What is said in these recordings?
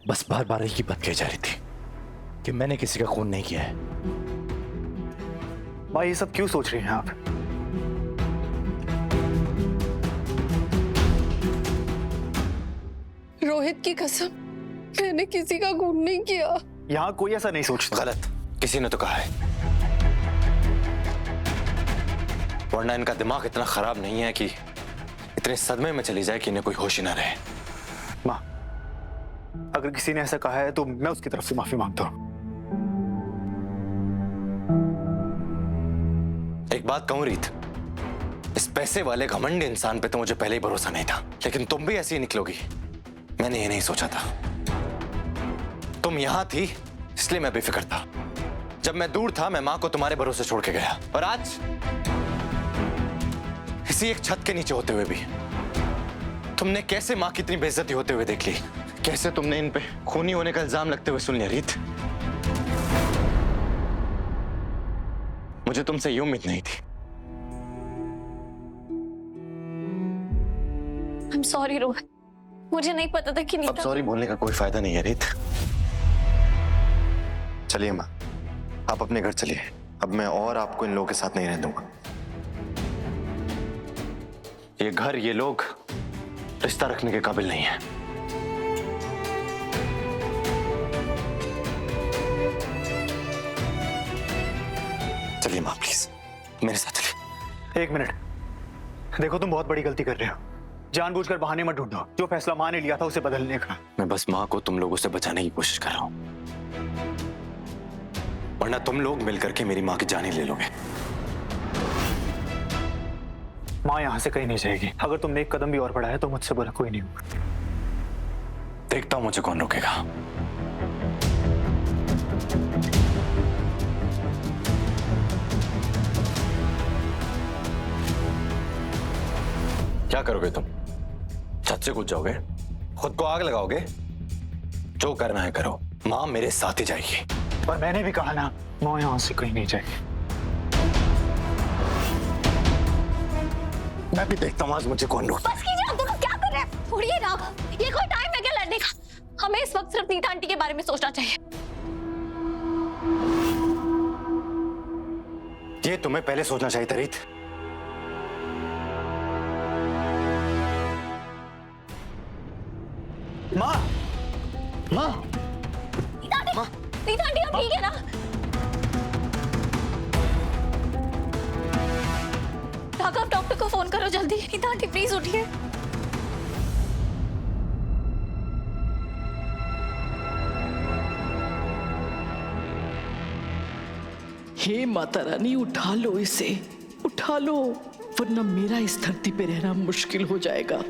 बस बार बार एक ही बात कही जा रही थी कि मैंने किसी का खून नहीं किया है। माँ ये सब क्यों सोच रही हैं आप? रोहित की कसम, मैंने किसी का खून नहीं किया। यहाँ कोई ऐसा नहीं सोचता। गलत, किसी ने तो कहा है। वरना इनका दिमाग इतना खराब नहीं है कि इतने सदमे में चली जाए कि इन्हें कोई होश ही ना रहे। माँ, अगर किसी ने ऐसा कहा है तो मैं उसकी तरफ से माफी मांगता हूँ। एक बात कहूं रीत, इस पैसे वाले घमंडी इंसान पे तो मुझे पहले ही भरोसा नहीं था, लेकिन तुम भी ऐसी ही निकलोगी मैंने ये नहीं सोचा था। तुम यहां थी इसलिए मैं बेफिक्र था। जब मैं दूर था मैं मां को तुम्हारे भरोसे छोड़ के गया, और आज इसी एक छत के नीचे होते हुए भी तुमने कैसे मां की इतनी बेइज्जती होते हुए देख ली, कैसे तुमने इन पे खूनी होने का इल्जाम लगते हुए सुन लिया। रीत, मुझे तुमसे ये उम्मीद नहीं थी। I'm sorry रोहित, मुझे नहीं पता था कि अब नीता। सॉरी बोलने का कोई फायदा नहीं है रीत। चलिए माँ, आप अपने घर चलिए। अब मैं और आपको इन लोगों के साथ नहीं रहने दूंगा। ये घर, ये लोग रिश्ता रखने के काबिल नहीं है। चलिए माँ प्लीज, मेरे साथ चलिए। एक मिनट, देखो तुम बहुत बड़ी गलती कर रहे हो। जानबूझकर बहाने मत ढूंढो। जो फैसला माँ ने लिया था उसे बदलने का। मैं बस माँ को तुम लोगों से बचाने की कोशिश कर रहा हूं, वरना तुम लोग मिलकर के मेरी माँ की जान ही ले लोगे। माँ यहाँ से कहीं नहीं जाएगी। अगर तुमने एक कदम भी और बढ़ाया तो मुझसे बुरा कोई नहीं होगा। देखता हूं मुझे कौन रोकेगा। क्या करोगे तुम? छत से कूद जाओगे? खुद को आग लगाओगे? जो करना है करो, मां मेरे साथ ही जाएगी। पर मैंने भी कहा ना, माँ यहाँ से कहीं नहीं जाएगी। मैं भी देखता हूं आज मुझे कौन रोकता है। बस कीजिए, आप दोनों क्या कर रहे हैं? छोड़िए ना, ये कोई टाइम है क्या लड़ने का? हमें इस वक्त सिर्फ नीता आंटी के बारे में सोचना चाहिए। ये तुम्हें पहले सोचना चाहिए था रीत। माँ, माँ, नीता आंटी आप ठीक है ना? राघव, डॉक्टर को फोन करो जल्दी। नीता आंटी प्लीज उठिए। हे माता रानी, उठा लो इसे, उठा लो, वरना मेरा इस धरती पे रहना मुश्किल हो जाएगा।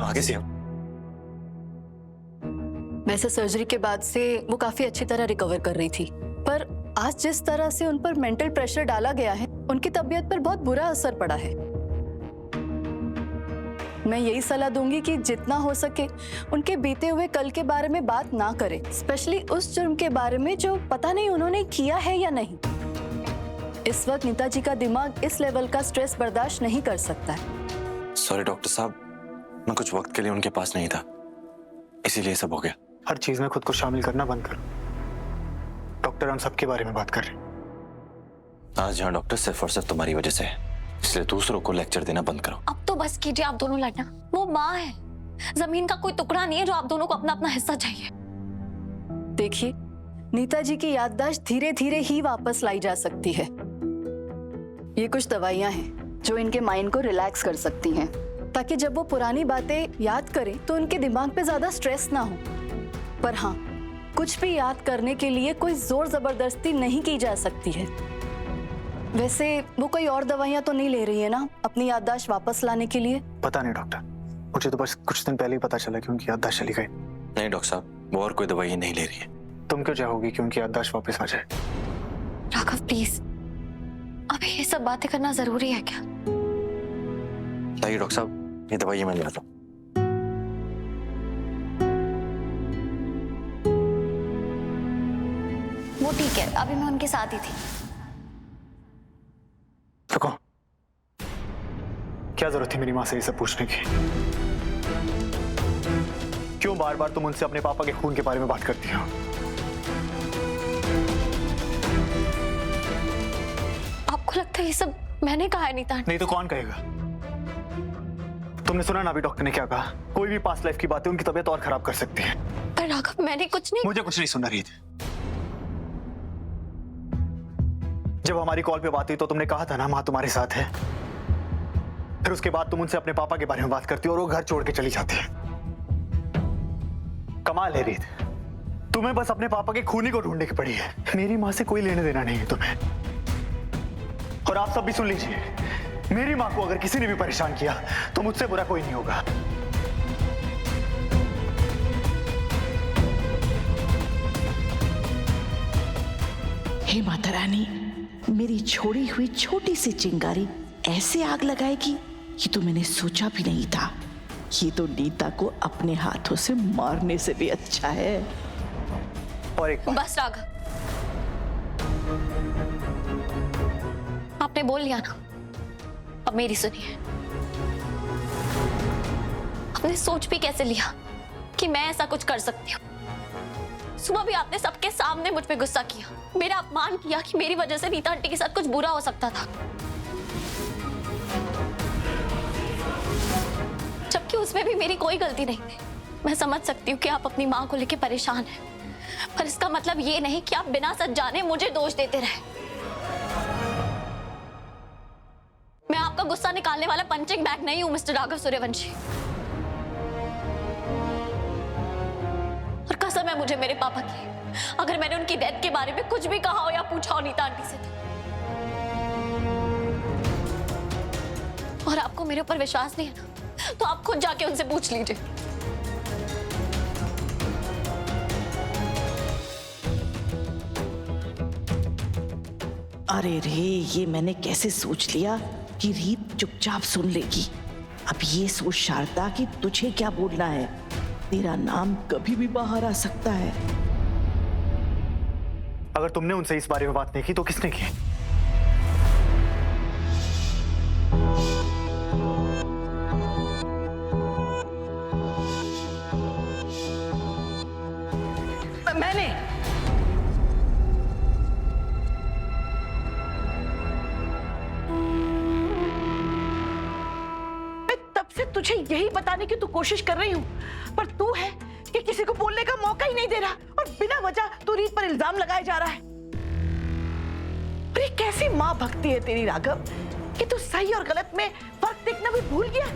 आगे से वैसे सर्जरी के बाद से वो काफी अच्छी तरह रिकवर कर रही थी, पर आज जिस तरह से उन पर मेंटल प्रेशर डाला गया है, उनकी तबीयत पर बहुत बुरा असर पड़ा है। मैं यही सलाह दूंगी कि जितना हो सके उनके बीते हुए कल के बारे में बात ना करें, स्पेशली उस जुर्म के बारे में जो पता नहीं उन्होंने किया है या नहीं। इस वक्त नीता जी का दिमाग इस लेवल का स्ट्रेस बर्दाश्त नहीं कर सकता है। सॉरी डॉक्टर साहब, मैं कुछ वक्त के लिए उनके पास नहीं था, इसीलिए सब हो गया। हर चीज में खुद को शामिल करना बंद करो। डॉक्टर, हम सबके बारे में बात कर रहे हैं। आज यहाँ डॉक्टर सिर्फ और सिर्फ तुम्हारी वजह से है, इसलिए दूसरों को लेक्चर देना बंद करो। अब तो बस कीजिए आप दोनों लड़ना। वो माँ है, जमीन का कोई टुकड़ा नहीं है जो आप दोनों को अपना अपना हिस्सा चाहिए। देखिए, नीता जी की याददाश्त धीरे धीरे ही वापस लाई जा सकती है। ये कुछ दवाइयां हैं जो इनके माइंड को रिलैक्स कर सकती हैं, ताकि जब वो पुरानी बातें याद करें तो उनके दिमाग पे ज्यादा स्ट्रेस ना हो। पर हाँ, कुछ भी याद करने के लिए कोई जोर जबरदस्ती नहीं की जा सकती है। वैसे वो कोई और दवाइयां तो नहीं ले रही है ना अपनी याददाश्त वापस लाने के लिए? पता नहीं डॉक्टर, मुझे तो बस कुछ दिन पहले ही पता चला कि उनकी याददाश्त चली गई। नहीं डॉक्टर साहब, वो और कोई दवाई नहीं ले रही है। तुम क्यों चाहोगी कि उनकी याददाश्त वापस आ जाए? राघव प्लीज, अभी ये सब बातें करना जरूरी है क्या? लाइए डॉक्टर साहब, ये दवाई मैं लाता हूँ। वो ठीक है, अभी मैं उनके साथ ही थी। रुको, क्या जरूरत थी मेरी माँ से ये सब पूछने की? क्यों बार बार तुम उनसे अपने पापा के खून के बारे में बात करती हो? आपको लगता है ये सब मैंने कहा है नीता आंटी? नहीं तो कौन कहेगा? तुमने सुना ना अभी डॉक्टर ने क्या कहा? कोई भी पास्ट लाइफ की बातें उनकी तबीयत और खराब कर सकती है। पर राघव, मैंने कुछ नहीं। मुझे कुछ नहीं सुनना रीत। जब हमारी कॉल पे बात हुई तो तुमने कहा था ना माँ तुम्हारे साथ है। फिर उसके बाद तुम उनसे अपने पापा के बारे में बात करती हो और वो घर छोड़ के चली जाती है। कमाल है रीत, तुम्हें बस अपने पापा के खूनी को ढूंढने की पड़ी है। मेरी माँ से कोई लेने देना नहीं है तुम्हें। और आप सब भी सुन लीजिए, मेरी माँ को अगर किसी ने भी परेशान किया तो मुझसे बुरा कोई नहीं होगा। हे माता रानी, मेरी छोड़ी हुई छोटी सी चिंगारी ऐसे आग लगाएगी कि तो मैंने सोचा भी नहीं था। ये तो नीता को अपने हाथों से मारने से भी अच्छा है। और एक बस राघव, आपने बोल लिया ना, अब मेरी सुनिए। आपने सोच भी कैसे लिया कि मैं ऐसा कुछ कर सकती हूँ? सुबह भी आपने सबके सामने मुझ पे गुस्सा किया, मेरा अपमान किया कि मेरी वजह से नीता आंटी के साथ कुछ बुरा हो सकता था, जबकि उसमें भी मेरी कोई गलती नहीं थी। मैं समझ सकती हूँ कि आप अपनी माँ को लेकर परेशान हैं, पर इसका मतलब ये नहीं कि आप बिना सच जाने मुझे दोष देते रहे। मैं आपका गुस्सा निकालने वाला पंचिंग बैग नहीं हूं मिस्टर राघव सूर्यवंशी। और कसम है मुझे मेरे पापा की, अगर मैंने उनकी डेथ के बारे में कुछ भी कहा हो या पूछा हो नीता आंटी से और आपको मेरे ऊपर विश्वास नहीं है ना, तो आप खुद जाके उनसे पूछ लीजिए। अरे रे, ये मैंने कैसे सोच लिया कि रीत चुपचाप सुन लेगी। अब ये सोच शारदा कि तुझे क्या बोलना है, तेरा नाम कभी भी बाहर आ सकता है। अगर तुमने उनसे इस बारे में बात नहीं की तो किसने की? मैंने। मैं तब से तुझे यही बताने की तू कोशिश कर रही हूँ, पर तू है कि किसी को बोलने का मौका ही नहीं दे रहा और बिना वजह तू रीत पर इल्जाम लगाए जा रहा है। और ये कैसी माँ भक्ति है तेरी राघव कि तू सही और गलत में फर्क देखना भी भूल गया।